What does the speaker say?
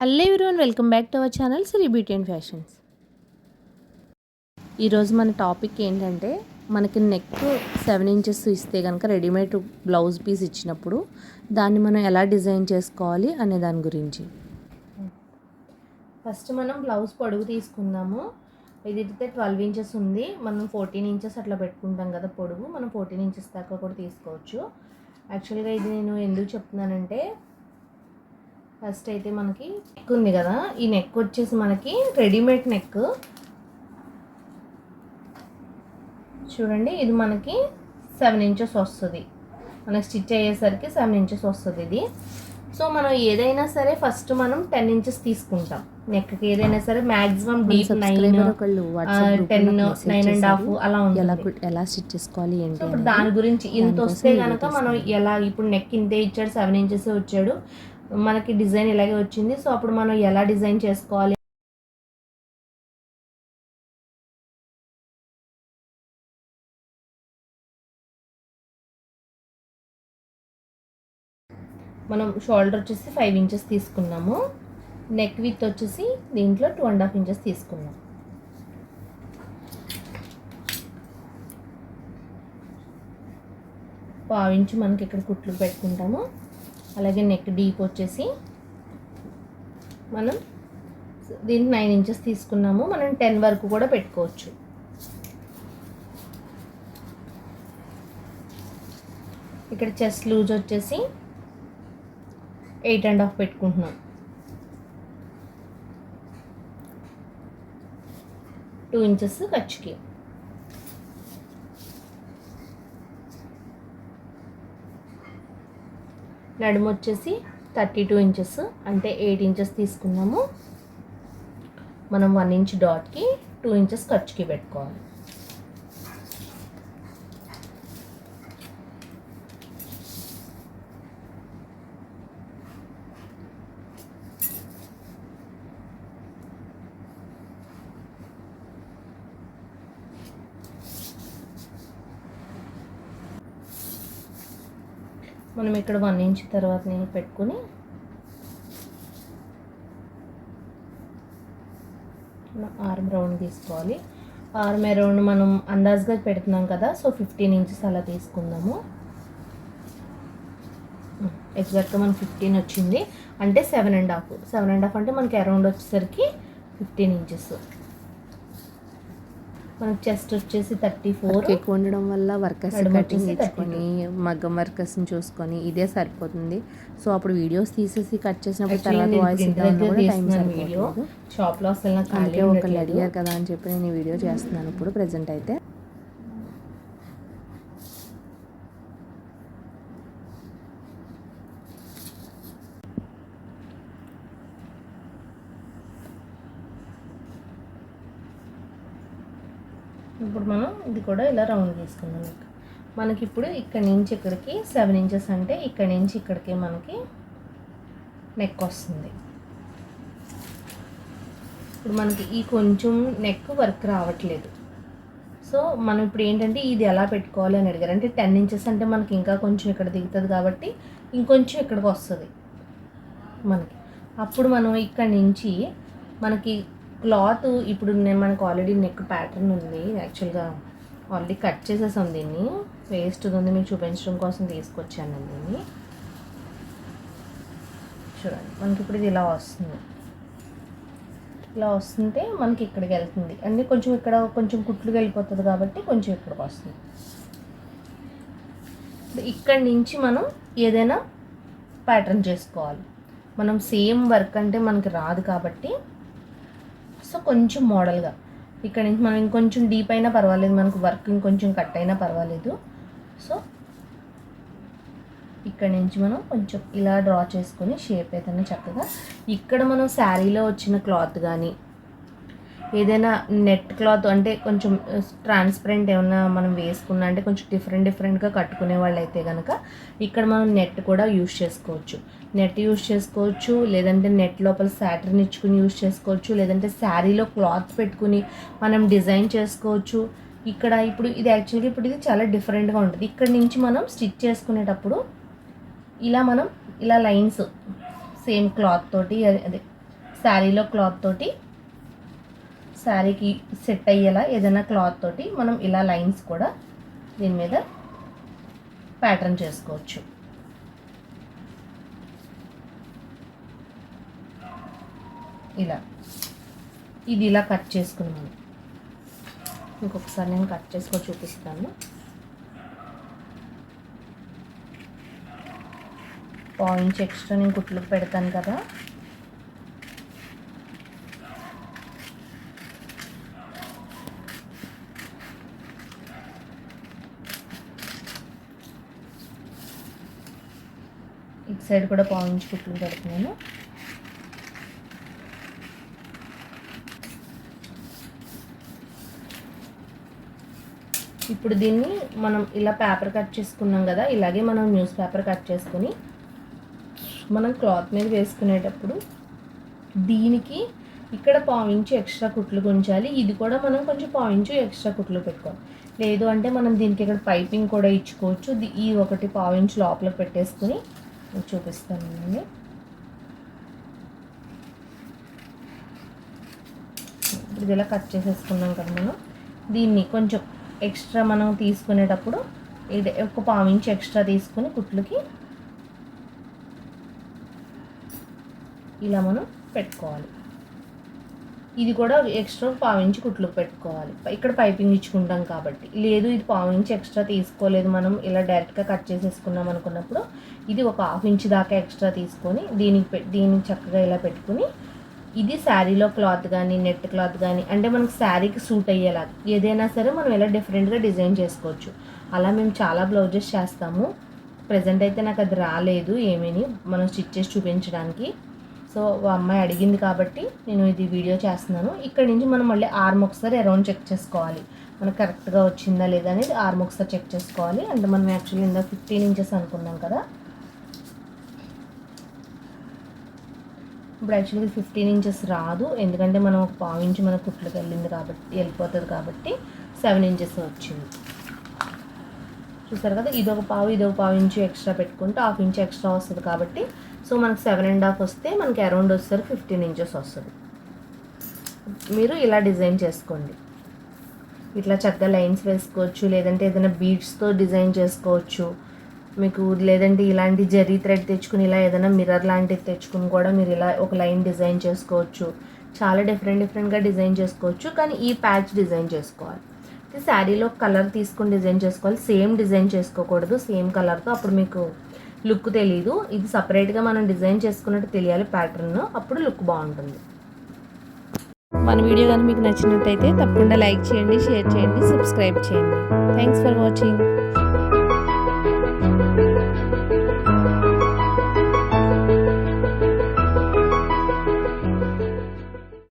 Hello everyone, welcome back to our channel Sri beauty and fashions. ఈరోజు మన topic ఏంటంటే, మనకి నెక్ 7 ఇంచెస్ ఇస్తే కనుక రెడీమేడ్ బ్లౌజ్ పీస్ ఇచ్చినప్పుడు దాన్ని మనం ఎలా డిజైన్ చేసుకోవాలి అనే దాని గురించి. ఫస్ట్ మనం బ్లౌజ్ పొడుగు తీసుకుందాము. ఇది అయితే 12 ఇంచెస్ ఉంది. మనం 14 ఇంచెస్ అట్లా పెట్టుకుంటాం కదా పొడుగు. మనం 14 ఇంచెస్ దాకా కూడా తీసుకోవచ్చు. యాక్చువల్గా ఇది నేను ఎందుకు చెప్తున్నానంటే, ఫస్ట్ అయితే మనకి నెక్ ఉంది కదా, ఈ నెక్ వచ్చేసి మనకి రెడీమేడ్ నెక్ చూడండి. ఇది మనకి 7 ఇంచెస్ వస్తుంది. మనకి స్టిచ్ అయ్యేసరికి 7 ఇంచెస్ వస్తుంది ఇది. సో మనం ఏదైనా సరే ఫస్ట్ మనం 10 ఇంచెస్ తీసుకుంటాం నెక్కి. ఏదైనా సరే మ్యాక్సిమం డీప్ 9, 10, 9.5 అలా ఉంటుంది. ఎలా స్టిచ్ చేసుకోవాలి ఏంటి ఇప్పుడు దాని గురించి ఇంత వస్తే కనుక మనం ఎలా, ఇప్పుడు నెక్ ఇంతే ఇచ్చాడు, 7 ఇంచెస్ వచ్చాడు, మనకి డిజైన్ ఇలాగే వచ్చింది. సో అప్పుడు మనం ఎలా డిజైన్ చేసుకోవాలి, మనం షోల్డర్ వచ్చేసి 5 ఇంచెస్ తీసుకున్నాము. నెక్ విత్ వచ్చేసి దీంట్లో 2.5 ఇంచెస్ తీసుకున్నాం. పావించి మనకి ఇక్కడ కుట్లు పెట్టుకుంటాము. అలాగే నెక్ డీప్ వచ్చేసి మనం దీనికి 9 ఇంచెస్ తీసుకున్నాము. మనం 10 వరకు కూడా పెట్టుకోవచ్చు. ఇక్కడ చెస్ట్ లూజ్ వచ్చేసి 8.5 పెట్టుకుంటున్నాం. 2 ఇంచెస్ ఖర్చుకి. నడుము వచ్చేసి 32 ఇంచెస్ అంటే 8 ఇంచెస్ తీసుకున్నాము. మనం 1 ఇంచ్ డాట్కి 2 ఇంచెస్ ఖర్చుకి పెట్టుకోవాలి. మనం ఇక్కడ 1 ఇంచ్ తర్వాత నేను పెట్టుకుని ఆర్మ్ రౌండ్ తీసుకోవాలి. ఆర్మ్ రౌండ్ మనం అందాజుగా పెడుతున్నాం కదా, సో 15 ఇంచెస్ అలా తీసుకుందాము. ఎగ్జాక్ట్గా మనకి 15 వచ్చింది అంటే 7.5 అంటే మనకి అరౌండ్ వచ్చేసరికి 15 ఇంచెస్. మనకి చెస్ట్ వచ్చేసి 34. ఎక్కువ ఉండడం వల్ల వర్కర్స్ కటింగ్ ఇచ్చుకొని మగ్గం వర్కర్స్ని చూసుకొని ఇదే సరిపోతుంది. సో అప్పుడు వీడియోస్ తీసేసి కట్ చేసినప్పుడు తర్వాత వాయిస్ వీడియో షాప్లో అసలు అంటే ఒకళ్ళు అడిగారు కదా అని చెప్పి నేను ఈ వీడియో చేస్తున్నాను ఇప్పుడు ప్రజెంట్ అయితే. ఇప్పుడు మనం ఇది కూడా ఇలా రౌండ్ తీసుకుందాం. మనకి ఇప్పుడు ఇక్కడి నుంచి ఇక్కడికి 7 ఇంచెస్ అంటే ఇక్కడి నుంచి ఇక్కడికి మనకి నెక్ వస్తుంది. ఇప్పుడు మనకి ఈ కొంచెం నెక్ వర్క్ రావట్లేదు. సో మనం ఇప్పుడు ఏంటంటే ఇది ఎలా పెట్టుకోవాలి అని అడిగారు. అంటే 10 ఇంచెస్ అంటే మనకి ఇంకా కొంచెం ఇక్కడ దిగుతుంది కాబట్టి ఇంకొంచెం ఇక్కడికి వస్తుంది మనకి. అప్పుడు మనం ఇక్కడి నుంచి మనకి క్లాత్ ఇప్పుడు మనకు ఆల్రెడీ నెక్ ప్యాటర్న్ ఉంది. యాక్చువల్గా ఆల్రెడీ కట్ చేసేసాం దీన్ని. వేస్ట్ ఉంది, మీకు చూపించడం కోసం తీసుకొచ్చాను నేను దీన్ని. చూడండి మనకి ఇప్పుడు ఇది ఇలా వస్తుంది. ఇలా వస్తుంటే మనకి ఇక్కడికి వెళ్తుంది అంటే కొంచెం ఇక్కడ కొంచెం కుట్లుగా వెళ్ళిపోతుంది కాబట్టి కొంచెం ఇక్కడికి వస్తుంది. ఇక్కడి నుంచి మనం ఏదైనా ప్యాటర్న్ చేసుకోవాలి. మనం సేమ్ వర్క్ అంటే మనకి రాదు కాబట్టి సో కొంచెం మోడల్గా ఇక్కడ నుంచి మనం ఇంకొంచెం డీప్ అయినా పర్వాలేదు, మనకు వర్క్ ఇంకొంచెం కట్ అయినా పర్వాలేదు. సో ఇక్కడ నుంచి మనం కొంచెం ఇలా డ్రా చేసుకొని షేప్ ఏదైనా చక్కగా ఇక్కడ మనం శారీలో వచ్చిన క్లాత్ కానీ ఏదైనా నెట్ క్లాత్ అంటే కొంచెం ట్రాన్స్పరెంట్ ఏమన్నా మనం వేసుకున్నా అంటే కొంచెం డిఫరెంట్గా కట్టుకునే వాళ్ళు అయితే కనుక ఇక్కడ మనం నెట్ కూడా యూజ్ చేసుకోవచ్చు. నెట్ యూజ్ చేసుకోవచ్చు, లేదంటే నెట్ లోపల సాటర్న్ ఇచ్చుకుని యూజ్ చేసుకోవచ్చు, లేదంటే శారీలో క్లాత్ పెట్టుకుని మనం డిజైన్ చేసుకోవచ్చు. ఇక్కడ ఇప్పుడు ఇది యాక్చువల్గా ఇప్పుడు ఇది చాలా డిఫరెంట్గా ఉంటుంది. ఇక్కడ నుంచి మనం స్టిచ్ చేసుకునేటప్పుడు ఇలా మనం ఇలా లైన్స్ సేమ్ క్లాత్ తోటి అదే శారీలో క్లాత్ తోటి శారీకి సెట్ అయ్యేలా ఏదైనా క్లాత్ తోటి మనం ఇలా లైన్స్ కూడా దీని మీద ప్యాటర్న్ చేసుకోవచ్చు. ఇలా ఇది ఇలా కట్ చేసుకున్నాను. ఇంకొకసారి నేను కట్ చేసుకొని చూపిస్తాను. పాయింట్స్ ఎక్స్ట్రా నేను కుట్లకు పెడతాను కదా, ఇటు సైడ్ కూడా పాయింట్స్ కుట్లు పెడుతున్నాను. ఇప్పుడు దీన్ని మనం ఇలా పేపర్ కట్ చేసుకున్నాం కదా, ఇలాగే మనం న్యూస్ పేపర్ కట్ చేసుకుని మనం క్లాత్ మీద వేసుకునేటప్పుడు దీనికి ఇక్కడ పావించి ఎక్స్ట్రా కుట్లు గుంచాలి. ఇది కూడా మనం కొంచెం పావించి ఎక్స్ట్రా కుట్లు పెట్టుకోవాలి. లేదు అంటే మనం దీనికి ఇక్కడ పైపింగ్ కూడా ఇచ్చుకోవచ్చు. ఈ ఒకటి పావించి లోపల పెట్టేసుకుని చూపిస్తాను నేను. ఇప్పుడు ఇలా కట్ చేసేసుకున్నాం కదా మనం, దీన్ని కొంచెం ఎక్స్ట్రా మనం తీసుకునేటప్పుడు ఇది ఒక పావించి ఎక్స్ట్రా తీసుకుని కుట్లకి ఇలా మనం పెట్టుకోవాలి. ఇది కూడా ఎక్స్ట్రా పావించి కుట్లు పెట్టుకోవాలి. ఇక్కడ పైపింగ్ ఇచ్చుకుంటాం కాబట్టి. లేదు ఇది పావించి ఎక్స్ట్రా తీసుకోలేదు, మనం ఇలా డైరెక్ట్గా కట్ చేసేసుకున్నాం అనుకున్నప్పుడు ఇది ఒక ½ ఇంచ్ దాకా ఎక్స్ట్రా తీసుకొని దీనికి చక్కగా ఇలా పెట్టుకుని, ఇది శారీలో క్లాత్ కానీ నెట్ క్లాత్ కానీ అంటే మనకి శారీకి సూట్ అయ్యేలా ఏదైనా సరే మనం ఇలా డిఫరెంట్గా డిజైన్ చేసుకోవచ్చు. అలా మేము చాలా బ్లౌజెస్ చేస్తాము. ప్రజెంట్ అయితే నాకు అది రాలేదు ఏమీని మనం స్టిచ్ చేసి చూపించడానికి. సో అమ్మాయి అడిగింది కాబట్టి నేను ఇది వీడియో చేస్తున్నాను. ఇక్కడ నుంచి మనం మళ్ళీ ఆర్మ్ ఒకసారి అరౌండ్ చెక్ చేసుకోవాలి, మనకు కరెక్ట్గా వచ్చిందా లేదా అనేది ఆర్మ్ ఒకసారి చెక్ చేసుకోవాలి. అంటే మనం యాక్చువల్లీ ఇందా 15 ఇంచెస్ అనుకున్నాం కదా, ఇప్పుడు యాక్చువల్లీ 15 ఇంచెస్ రాదు, ఎందుకంటే మనం ఒక ½ ఇంచ్ మన కుట్లకు వెళ్ళిపోతుంది కాబట్టి 7 ఇంచెస్ వచ్చింది. చూసారు కదా, ఇదొక ½ ఇంచు ఎక్స్ట్రా పెట్టుకుంటే ½ ఇంచ్ ఎక్స్ట్రా వస్తుంది కాబట్టి సో మనకు 7.5 వస్తే మనకి అరౌండ్ వచ్చేసరికి 15 ఇంచెస్ వస్తుంది. మీరు ఇలా డిజైన్ చేసుకోండి. ఇట్లా చక్కగా లైన్స్ వేసుకోవచ్చు, లేదంటే ఏదైనా బీడ్స్తో డిజైన్ చేసుకోవచ్చు మీకు. లేదంటే ఇలాంటి జరీ థ్రెడ్ తెచ్చుకుని ఇలా ఏదైనా మిర్రర్ లాంటిది తెచ్చుకుని కూడా మీరు ఇలా ఒక లైన్ డిజైన్ చేసుకోవచ్చు. చాలా డిఫరెంట్గా డిజైన్ చేసుకోవచ్చు. కానీ ఈ ప్యాచ్ డిజైన్ చేసుకోవాలి. శారీలో కలర్ తీసుకుని డిజైన్ చేసుకోవాలి, సేమ్ డిజైన్ చేసుకోకూడదు సేమ్ కలర్తో, అప్పుడు మీకు లుక్ తెలీదు. ఇది సపరేట్గా మనం డిజైన్ చేసుకున్నట్టు తెలియాలి ప్యాటర్న్, అప్పుడు లుక్ బాగుంటుంది. మన వీడియో కానీ మీకు నచ్చినట్టయితే తప్పకుండా లైక్ చేయండి, షేర్ చేయండి, సబ్స్క్రైబ్ చేయండి. Thanks for watching.